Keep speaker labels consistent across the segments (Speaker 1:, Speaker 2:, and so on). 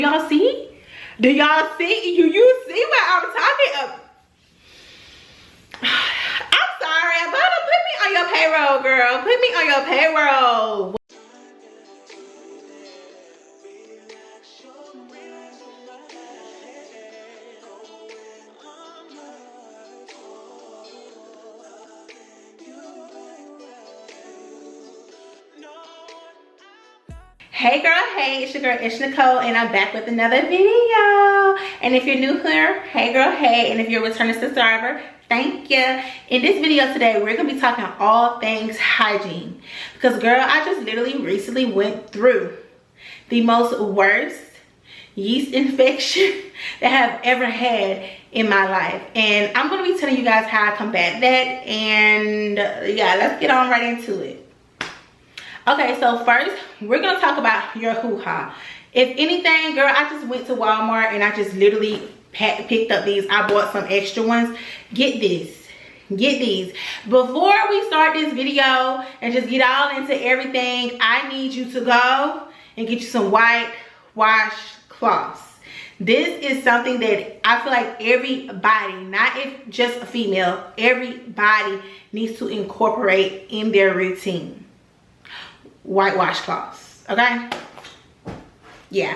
Speaker 1: Y'all see? Do y'all see? You see what I'm talking about? I'm sorry, Ivana, put me on your payroll, girl. Put me on your payroll. Hey girl, hey, it's your girl Nicole, and I'm back with another video. And if you're new here, hey girl, hey, and if you're a returning subscriber, thank you. In this video today, we're gonna be talking all things hygiene, because girl, I just literally recently went through the most worst yeast infection that I have ever had in my life, and I'm gonna be telling you guys how I combat that. And yeah, let's get on right into it. Okay, so first we're gonna talk about your hoo-ha. If anything, girl, I just went to Walmart and I just literally picked up these. I bought some extra ones. Get these. Before we start this video and just get all into everything, I need you to go and get you some white wash cloths. This is something that I feel like everybody, not if just a female, everybody needs to incorporate in their routine. White washcloths, okay? Yeah.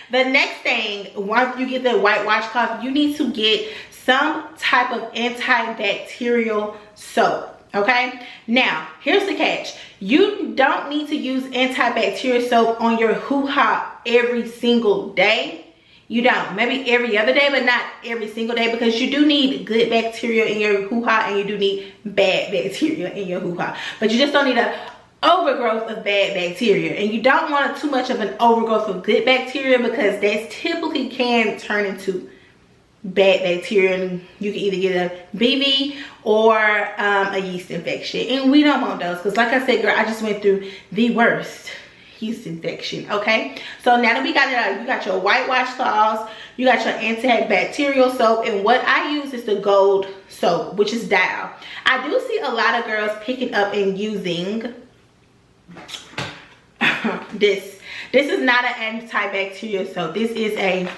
Speaker 1: The next thing, once you get the white washcloth, you need to get some type of antibacterial soap, okay? Now, here's the catch. You don't need to use antibacterial soap on your hoo-ha every single day. You don't. Maybe every other day, but not every single day, because you do need good bacteria in your hoo-ha and you do need bad bacteria in your hoo-ha. But you just don't need a overgrowth of bad bacteria, and you don't want too much of an overgrowth of good bacteria, because that typically can turn into bad bacteria and you can either get a BV or a yeast infection, and we don't want those, because like I said, girl, I just went through the worst yeast infection. Okay, so now that we got it out, you got your white washcloths, you got your antibacterial soap, and what I use is the gold soap, which is Dial. I do see a lot of girls picking up and using this is not an antibacterial soap. This is a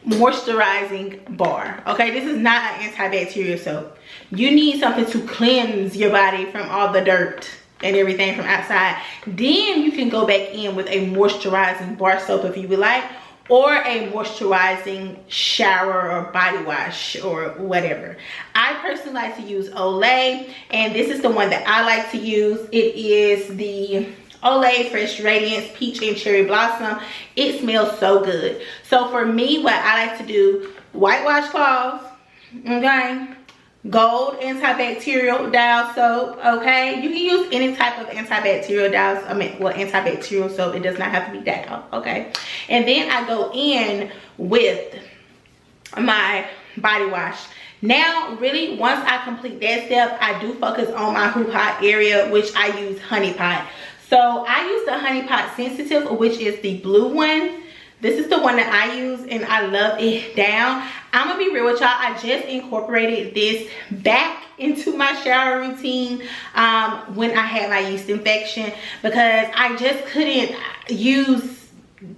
Speaker 1: moisturizing bar. Okay, this is not an antibacterial soap. You need something to cleanse your body from all the dirt and everything from outside. Then you can go back in with a moisturizing bar soap if you would like, or a moisturizing shower or body wash or whatever. I personally like to use Olay, and this is the one that I like to use. It is the Olay Fresh Radiance Peach and Cherry Blossom. It smells so good. So for me, what I like to do, white washcloths, okay, gold antibacterial Dial soap, okay? You can use any type of antibacterial Dial, antibacterial soap. It does not have to be Dial, okay? And then I go in with my body wash. Now, really, once I complete that step, I do focus on my hoo-ha area, which I use Honey Pot. So I use the Honey Pot Sensitive, which is the blue one. This is the one that I use, and I love it down. I'm gonna be real with y'all, I just incorporated this back into my shower routine when I had my yeast infection, because I just couldn't use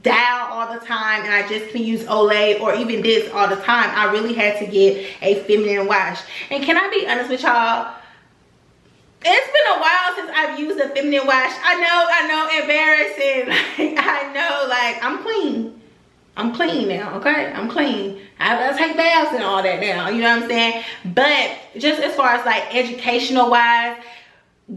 Speaker 1: Dial all the time, and I just couldn't use Olay or even this all the time. I really had to get a feminine wash. And can I be honest with y'all? It's been a while since I've used a feminine wash. I know, embarrassing. Like, I know, like, I'm clean now, okay? I'm clean. I take baths and all that now, you know what I'm saying? But just as far as like educational wise,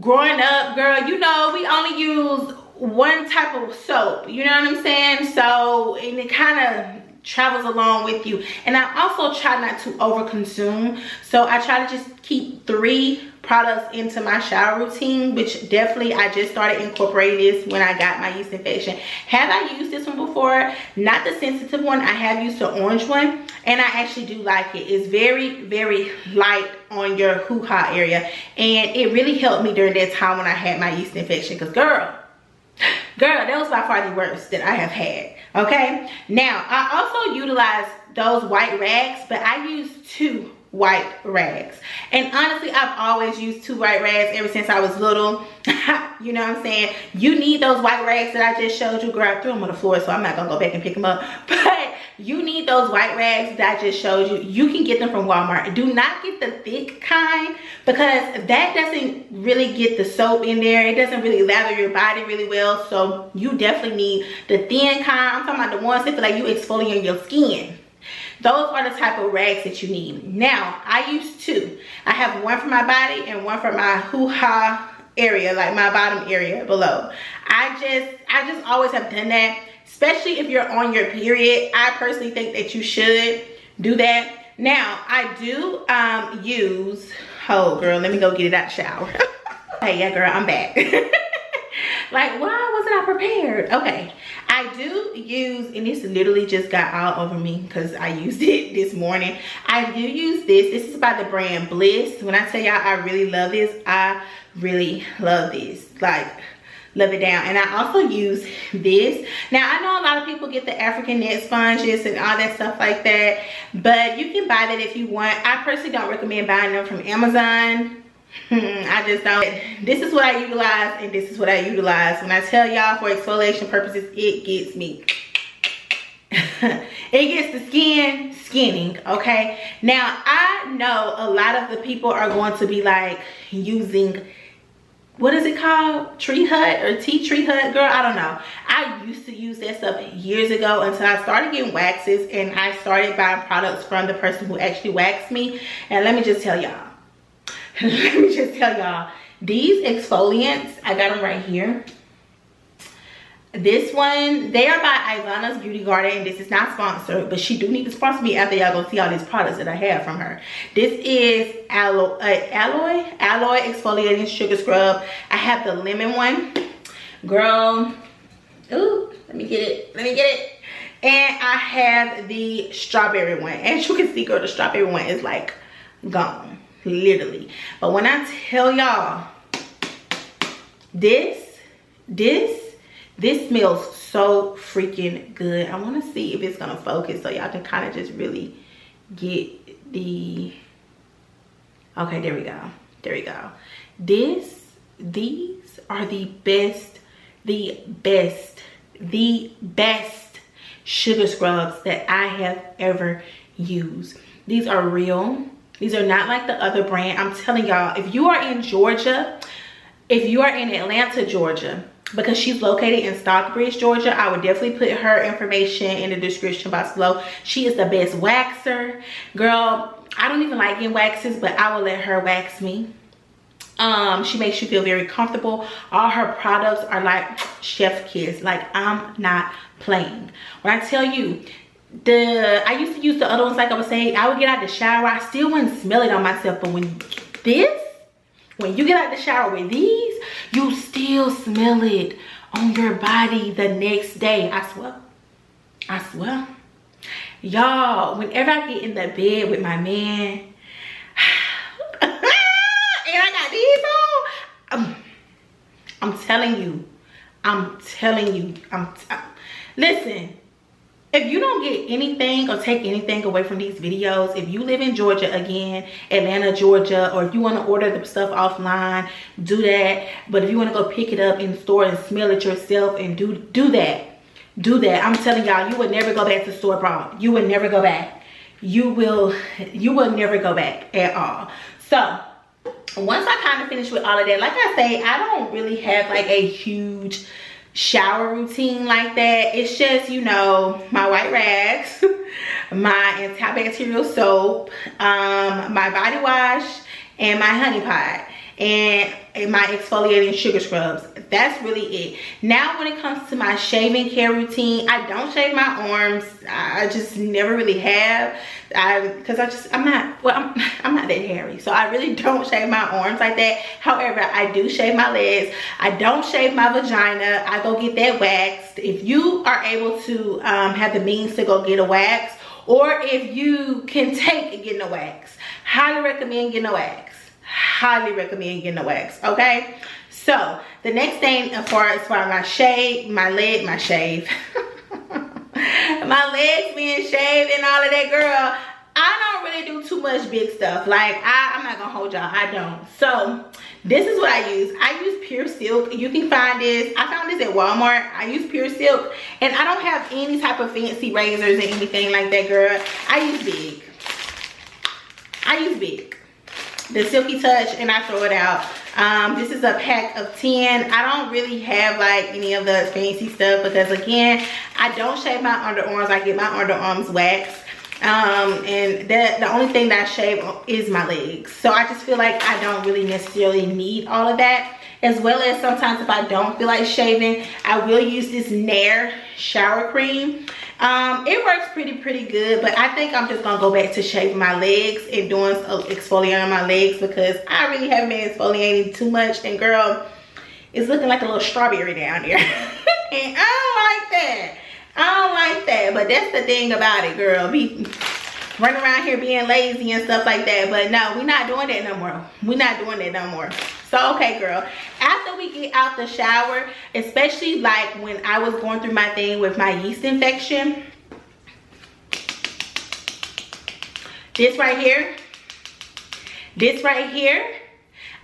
Speaker 1: growing up, girl, you know, we only use one type of soap, you know what I'm saying? So, and it kind of travels along with you. And I also try not to overconsume, so I try to just keep 3 products into my shower routine, which definitely I just started incorporating this when I got my yeast infection. Have I used this one before? Not the sensitive one. I have used the orange one, and I actually do like it. It's very, very light on your hoo-ha area, and it really helped me during that time when I had my yeast infection, because girl, that was by far the worst that I have had. Okay, now I also utilize those white rags, but I use 2 white rags. And honestly, I've always used 2 white rags ever since I was little. You know what I'm saying? You need those white rags that I just showed you. Girl, I threw them on the floor, so I'm not gonna go back and pick them up. But you need those white rags that I just showed you. You can get them from Walmart. Do not get the thick kind, because that doesn't really get the soap in there. It doesn't really lather your body really well. So you definitely need the thin kind. I'm talking about the ones that feel like you exfoliate your skin. Those are the type of rags that you need. Now, I use 2. I have one for my body and one for my hoo-ha area, like my bottom area below. I just always have done that, especially if you're on your period. I personally think that you should do that. Now, I do use, oh girl, let me go get it out the shower. Hey, yeah girl, I'm back. Like, why wasn't I prepared? Okay, I do use, and this literally just got all over me because I used it this morning. I do use this. This is by the brand Bliss. When I tell y'all I really love this, I really love this. Like, love it down. And I also use this. Now, I know a lot of people get the African net sponges and all that stuff like that, but you can buy that if you want. I personally don't recommend buying them from Amazon. I just don't. This is what I utilize, and this is what I utilize. When I tell y'all for exfoliation purposes, it gets me. It gets the skin skinning, okay? Now, I know a lot of the people are going to be like using, what is it called? Tree Hut or Tea Tree Hut? Girl, I don't know. I used to use that stuff years ago until I started getting waxes and I started buying products from the person who actually waxed me. And let me just tell y'all. These exfoliants, I got them right here. This one, they are by Ivana Beauty Garden. This is not sponsored, but she do need to sponsor me after y'all go see all these products that I have from her. This is alloy exfoliating sugar scrub. I have the lemon one. Girl, ooh, let me get it. And I have the strawberry one. As you can see, girl, the strawberry one is like gone. Literally. But when I tell y'all, this smells so freaking good. I want to see if it's gonna focus so y'all can kind of just really get the, okay, there we go. These are the best sugar scrubs that I have ever used. These are real. These are not like the other brand. I'm telling y'all, if you are in Georgia, if you are in Atlanta, Georgia, because she's located in Stockbridge, Georgia, I would definitely put her information in the description box below. She is the best waxer. Girl, I don't even like getting waxes, but I will let her wax me. She makes you feel very comfortable. All her products are like chef kiss. Like, I'm not playing. When I tell you, I used to use the other ones, like I was saying, I would get out the shower, I still wouldn't smell it on myself, but when you get out the shower with these, you still smell it on your body the next day. I swear. Y'all, whenever I get in the bed with my man and I got these on, I'm telling you, listen. If you don't get anything or take anything away from these videos, if you live in Georgia, again, Atlanta, Georgia, or if you want to order the stuff offline, do that. But if you want to go pick it up in the store and smell it yourself and do that. I'm telling y'all, you would never go back to store bought. You would never go back. You will never go back at all. So once I kind of finish with all of that, like I say, I don't really have like a huge shower routine like that. It's just, you know, my white rags, my antibacterial soap, my body wash, and my honey pot, and my exfoliating sugar scrubs. That's really it. Now when it comes to my shaving care routine, I don't shave my arms. I just never really have. Because I'm not that hairy, so I really don't shave my arms like that. However, I do shave my legs. I don't shave my vagina. I go get that waxed. If you are able to have the means to go get a wax, or if you can take getting a wax, highly recommend getting a wax. Highly recommend getting a wax. Okay, so the next thing as far as my shave, my legs being shaved and all of that, girl, I don't really do too much big stuff. Like I'm not gonna hold y'all, I don't. So this is what I use. I use Pure Silk. You can find this, I found this at Walmart. I use Pure Silk, and I don't have any type of fancy razors or anything like that, girl. I use big. The Silky Touch, and I throw it out. This is a pack of 10. I don't really have like any of the fancy stuff because, again, I don't shave my underarms. I get my underarms waxed. And the only thing that I shave is my legs. So I just feel like I don't really necessarily need all of that. As well as sometimes if I don't feel like shaving, I will use this Nair shower cream. It works pretty good, but I think I'm just gonna go back to shaving my legs and doing exfoliating on my legs because I really haven't been exfoliating too much, and girl, it's looking like a little strawberry down there. And I don't like that, but that's the thing about it, girl. Be running around here being lazy and stuff like that, but no, we're not doing that no more. So okay, girl, after we get out the shower, especially like when I was going through my thing with my yeast infection, this right here,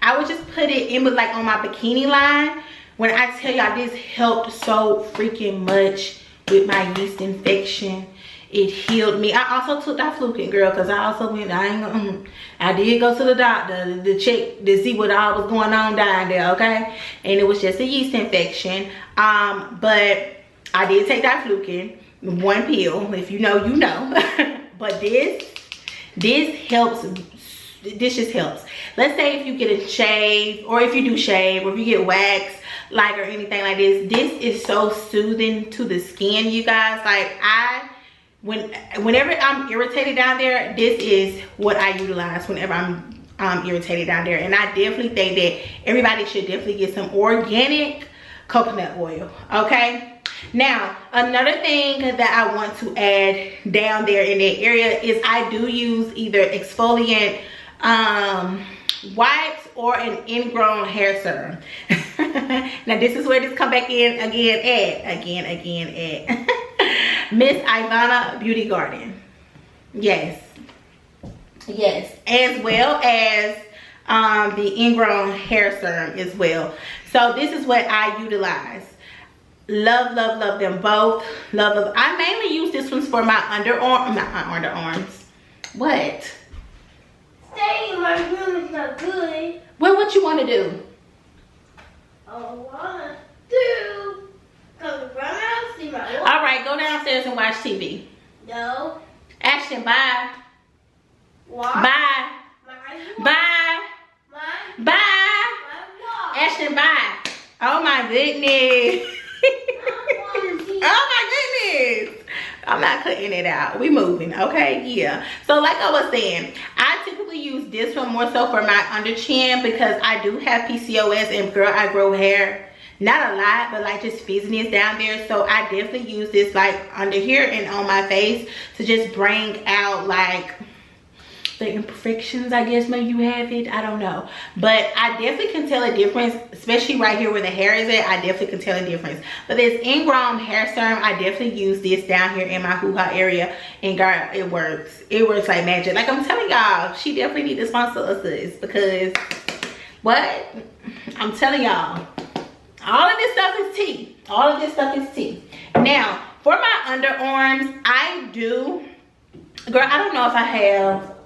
Speaker 1: I would just put it in with like on my bikini line. When I tell y'all, this helped so freaking much with my yeast infection. It healed me. I also took that Fluken, girl, because I also went, I did go to the doctor to check to see what all was going on down there, okay? And it was just a yeast infection. But I did take that Fluken, one pill. If you know, you know. But this helps. This just helps. Let's say if you get a shave, or if you do shave, or if you get wax, like, or anything like this is so soothing to the skin, you guys. Like, whenever I'm irritated down there, this is what I utilize whenever I'm irritated down there. And I definitely think that everybody should definitely get some organic coconut oil, okay? Now, another thing that I want to add down there in that area is I do use either exfoliant wipes or an ingrown hair serum. Now this is where this come back in again at Miss Ivana Beauty Garden. Yes, as well as the ingrown hair serum as well. So this is what I utilize. Love them both. Love. I mainly use this one for my underarms. What?
Speaker 2: Staying in my room is not good.
Speaker 1: Well, what you want to do?
Speaker 2: I want to go around, see my room.
Speaker 1: All right, go downstairs and watch TV.
Speaker 2: No.
Speaker 1: Ashton, bye.
Speaker 2: What?
Speaker 1: Bye. Bye. Bye. Ashton, bye. Oh my goodness. Oh my goodness. I'm not cutting it out. We moving, okay? Yeah. So like I was saying, I typically use this one more so for my under chin because I do have PCOS, and girl, I grow hair. Not a lot, but like just fizziness down there. So I definitely use this like under here and on my face to just bring out like the imperfections, I guess maybe you have it, I don't know. But I definitely can tell a difference, especially right here where the hair is at. I definitely can tell a difference. But this ingrown hair serum, I definitely use this down here in my hoo-ha area, and girl, it works like magic. Like I'm telling y'all, she definitely need to sponsor us this, because what I'm telling y'all, all of this stuff is tea. All of this stuff is tea. Now for my underarms, I do, girl, I don't know if I have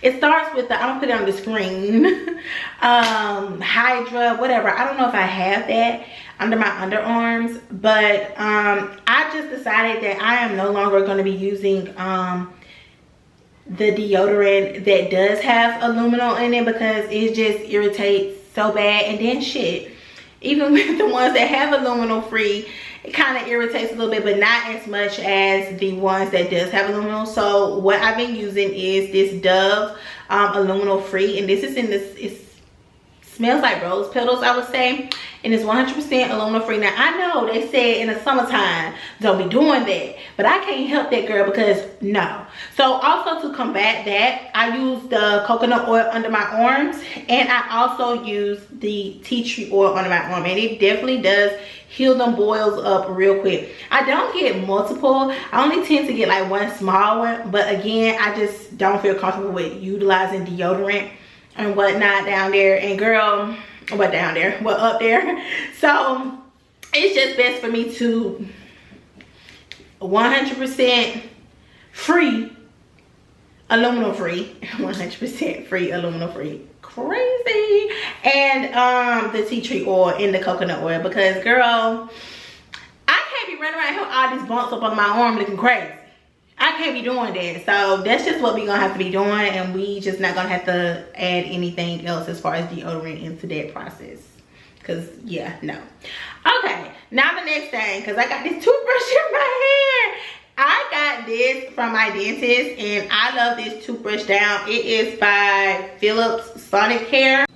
Speaker 1: it starts with the, I'm gonna put it on the screen, Hydra, whatever. I don't know if I have that under my underarms, but I just decided that I am no longer going to be using the deodorant that does have aluminum in it, because it just irritates so bad. And then shit, even with the ones that have aluminum free, it kind of irritates a little bit, but not as much as the ones that does have aluminum. So what I've been using is this Dove aluminum free, and this is in this, it smells like rose petals, I would say. and it's 100% aluminum free. Now I know they said in the summertime don't be doing that, but I can't help that, girl, because no. So also to combat that, I use the coconut oil under my arms, and I also use the tea tree oil under my arm, and it definitely does heal them boils up real quick. I don't get multiple. I only tend to get like one small one, but again, I just don't feel comfortable with utilizing deodorant and whatnot down there. And girl, what down there? What up there? So it's just best for me to 100% free, aluminum free, 100% free, aluminum free. Crazy. And the tea tree oil and the coconut oil, because girl, I can't be running around here with all these bumps up on my arm looking crazy. I can't be doing that. So that's just what we're gonna have to be doing, and we just not gonna have to add anything else as far as deodorant into that process, because yeah, no. Okay, now the next thing, because I got this toothbrush in my hand. I got this from my dentist, and I love this toothbrush down. It is by Philips Sonicare.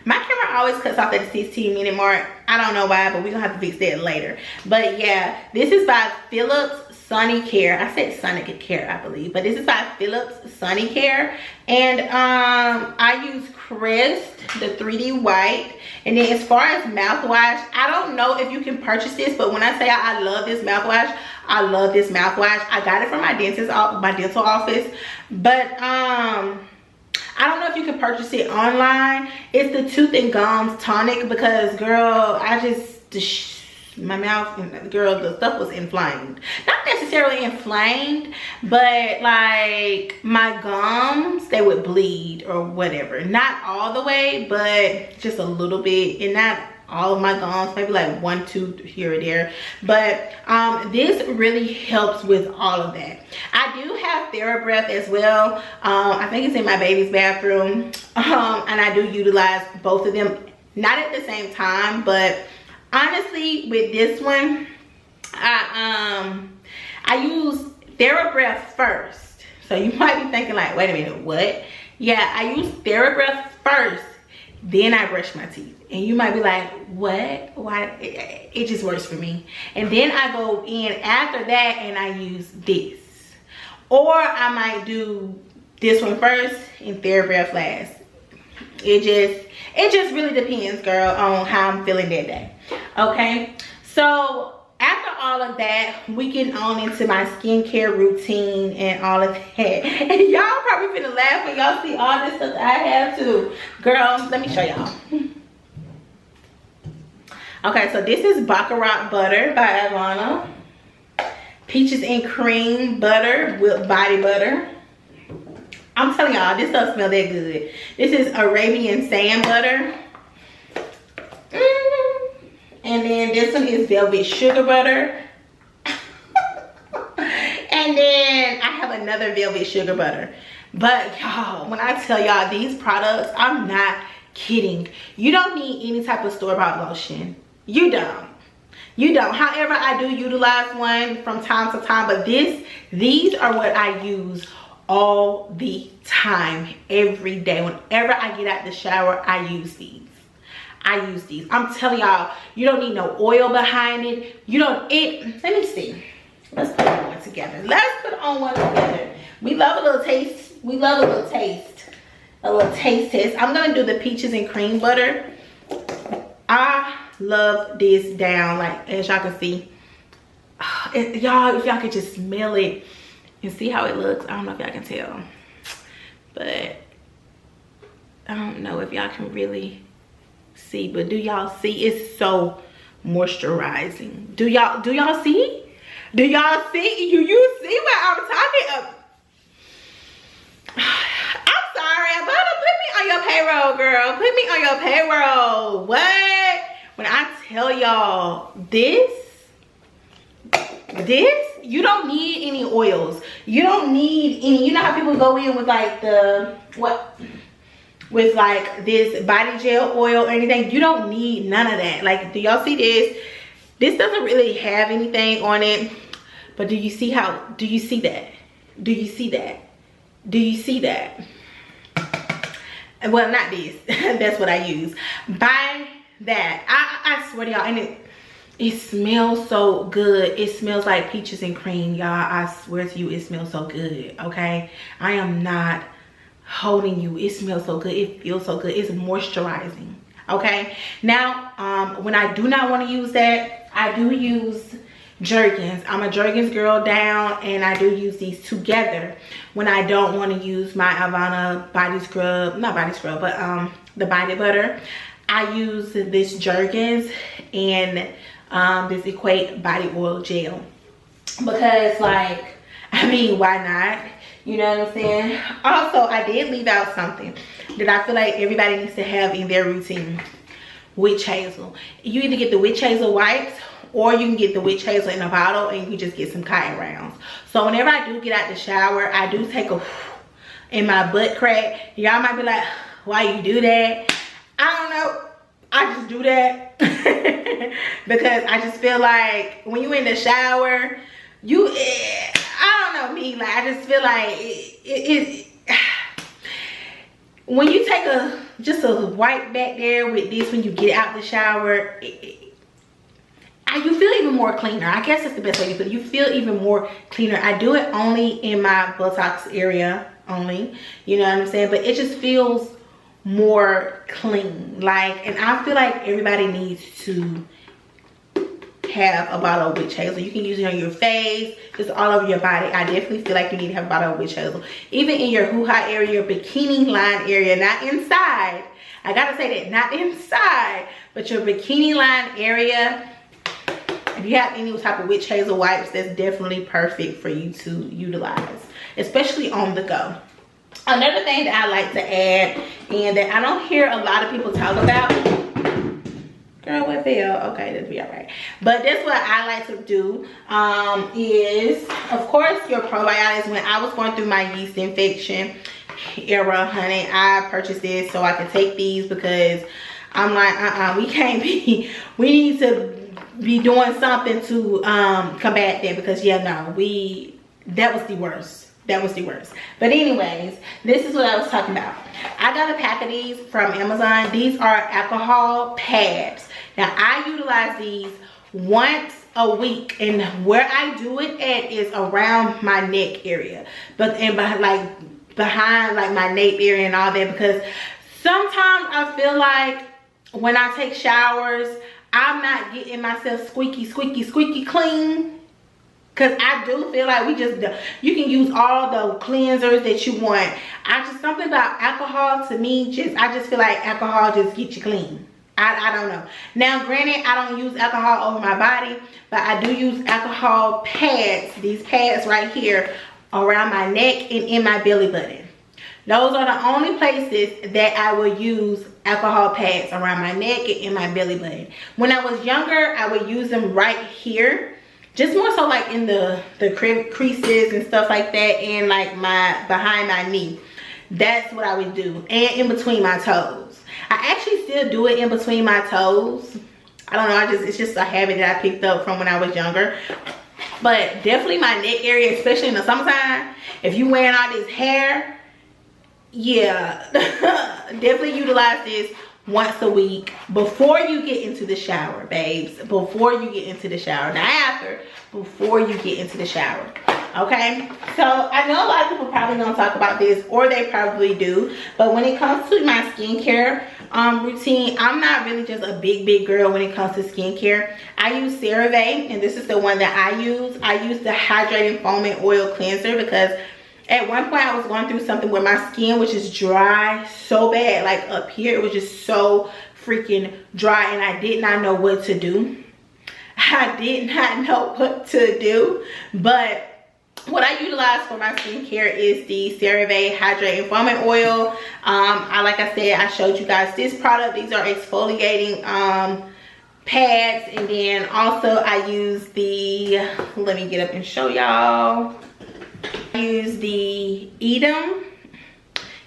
Speaker 1: My camera always cuts off at the 16-minute mark. I don't know why, but we're gonna have to fix that later. But yeah, this is by Philips Sonicare. I said Sonicare, I believe, but this is by Philips Sonicare. And I use Crest, the 3D white. And then as far as mouthwash, I don't know if you can purchase this, but when I say I love this mouthwash, I love this mouthwash. I got it from my dental office, but I don't know if you can purchase it online. It's the Tooth and Gums tonic, because girl, I just my mouth, girl, the stuff was inflamed. Not necessarily inflamed, but like my gums, they would bleed or whatever. Not all the way, but just a little bit. And not all of my gums, maybe like one tooth here or there. But this really helps with all of that. I do have TheraBreath as well. I think it's in my baby's bathroom, and I do utilize both of them, not at the same time, but honestly with this one, I use TheraBreath first. So you might be thinking like, wait a minute, what? Yeah, I use TheraBreath first, then I brush my teeth. And you might be like, what? Why? It just works for me. And then I go in after that and I use this. Or I might do this one first and TheraBreath last. It just really depends, girl, on how I'm feeling that day. Okay, so after all of that, we get on into my skincare routine and all of that. And y'all probably finna laugh when y'all see all this stuff that I have too. Girl, let me show y'all. Okay, so this is Baccarat butter by Ivana. Peaches and cream butter with body butter. I'm telling y'all, this stuff smells that good. This is Arabian sand butter. And then this one is velvet sugar butter. And then I have another velvet sugar butter. But y'all, when I tell y'all these products, I'm not kidding. You don't need any type of store-bought lotion. You don't. You don't. However, I do utilize one from time to time, but these are what I use all the time, every day. Whenever I get out the shower, I use these. I'm telling y'all, you don't need no oil behind it. Let me see. Let's put on one together. We love a little taste. A little taste test. I'm gonna do the peaches and cream butter. I love this down, like as y'all can see. Y'all, if y'all could just smell it and see how it looks. I don't know if y'all can tell, but I don't know if y'all can really see, but do y'all see? It's so moisturizing. Do y'all see? Do y'all see? You see what I'm talking about? I'm sorry, Ivana, put me on your payroll, girl. Put me on your payroll. What? When I tell y'all this, you don't need any oils. You don't need any, you know how people go in with like with like this body gel oil or anything? You don't need none of that. Like, do y'all see this? This doesn't really have anything on it, but do you see that? Do you see that? Well, not this. That's what I use. By that. I swear to y'all, and it smells so good. It smells like peaches and cream, y'all. I swear to you, it smells so good. Okay, I am not holding you. It smells so good. It feels so good. It's moisturizing. Okay, now when I do not want to use that, I do use Jergens. I'm a Jergens girl down, and I do use these together when I don't want to use my Ivana body scrub, not body scrub, but the body butter. I use this Jergens and this Equate body oil gel because, like, I mean, why not? You know what I'm saying? Also, I did leave out something that I feel like everybody needs to have in their routine. Witch hazel. You either get the witch hazel wipes, or you can get the witch hazel in a bottle, and you just get some cotton rounds. So whenever I do get out the shower, I do take a in my butt crack. Y'all might be like, why you do that? I don't know. I just do that because I just feel like when you in the shower, I don't know me, like I just feel like when you take just a wipe back there with this, when you get out the shower, you feel even more cleaner. I guess that's the best way to put it. You feel even more cleaner. I do it only in my buttocks area only, you know what I'm saying? But it just feels more clean, like, and I feel like everybody needs to have a bottle of witch hazel. You can use it on your face, just all over your body. I definitely feel like you need to have a bottle of witch hazel, even in your hoo-ha area, your bikini line area, not inside. I gotta say that, not inside, but your bikini line area. If you have any type of witch hazel wipes, that's definitely perfect for you to utilize, especially on the go. Another thing that I like to add, and that I don't hear a lot of people talk about, girl, what fell? Okay, that'll be all right. But that's what I like to do, is, of course, your probiotics. When I was going through my yeast infection era, honey, I purchased this so I could take these, because I'm like, we can't be, we need to be doing something to combat that, because yeah, no, that was the worst. That was the worst. But anyways, this is what I was talking about. I got a pack of these from Amazon. These are alcohol pads. Now, I utilize these once a week, and where I do it at is around my neck area, behind like my nape area and all that, because sometimes I feel like when I take showers, I'm not getting myself squeaky clean. Because I do feel like you can use all the cleansers that you want. Something about alcohol, to me, I just feel like alcohol just gets you clean. I don't know. Now, granted, I don't use alcohol over my body, but I do use alcohol pads, these pads right here, around my neck and in my belly button. Those are the only places that I will use alcohol pads, around my neck and in my belly button. When I was younger, I would use them right here. Just more so like in the creases and stuff like that, and like behind my knee. That's what I would do. And in between my toes. I actually still do it in between my toes. I don't know, it's just a habit that I picked up from when I was younger. But definitely my neck area, especially in the summertime, if you wearing all this hair, yeah, definitely utilize this once a week before you get into the shower, babes. Before you get into the shower. Not after, before you get into the shower. Okay, so I know a lot of people probably don't talk about this, or they probably do, but when it comes to my skincare routine, I'm not really just a big girl when it comes to skincare. I use CeraVe, and this is the one that I use. I use the Hydrating Foaming Oil Cleanser, because at one point I was going through something where my skin was just dry so bad. Like up here, it was just so freaking dry, and I did not know what to do. I did not know what to do. But what I utilize for my skincare is the CeraVe Hydrating Foaming Oil. Like I said, I showed you guys this product. These are exfoliating pads. And then also I use let me get up and show y'all. I use the Edam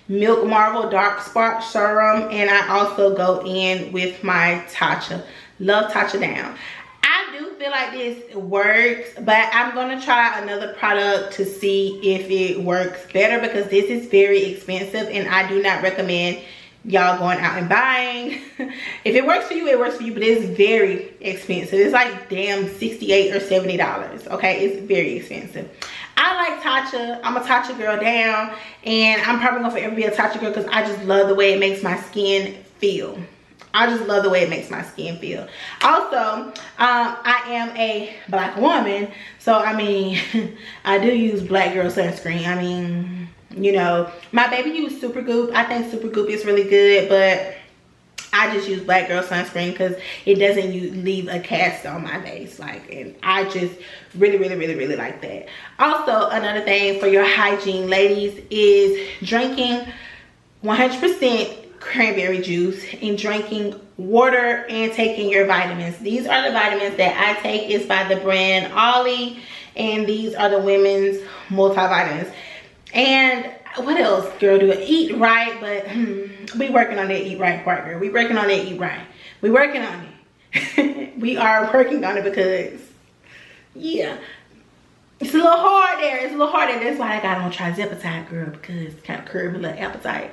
Speaker 1: Milk Marvel Dark Spot Serum, and I also go in with my Tatcha. Love Tatcha Down. I do feel like this works, but I'm going to try another product to see if it works better, because this is very expensive, and I do not recommend y'all going out and buying. If it works for you, it works for you, but it's very expensive. It's like damn $68 or $70. Okay, it's very expensive. I like Tatcha. I'm a Tatcha girl down, and I'm probably gonna forever be a Tatcha girl because I just love the way it makes my skin feel. I just love the way it makes my skin feel. Also, I am a black woman, so I mean, I do use black girl sunscreen. I mean, you know, my baby used Super Goop. I think Super Goop is really good, but I just use black girl sunscreen because it doesn't leave a cast on my face. Like, and I just really like that. Also, another thing for your hygiene, ladies, is drinking 100% cranberry juice and drinking water and taking your vitamins. These are the vitamins that I take. It's by the brand Ollie, and these are the women's multivitamins. And what else, girl? Do it? Eat right, but we working on that eat right part, girl. We working on that eat right. We working on it. We are working on it because, yeah, it's a little hard there. It's a little hard there. That's why I got on trizepatide, girl, because it's kind of curb a little appetite.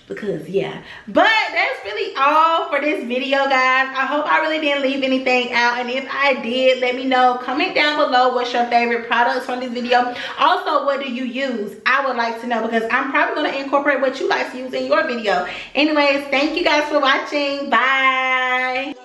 Speaker 1: Because, yeah. But that's really all for this video, guys. I hope I really didn't leave anything out. And if I did, let me know. Comment down below what's your favorite products from this video. Also, what do you use? I would like to know, because I'm probably going to incorporate what you like to use in your video. Anyways, thank you guys for watching. Bye.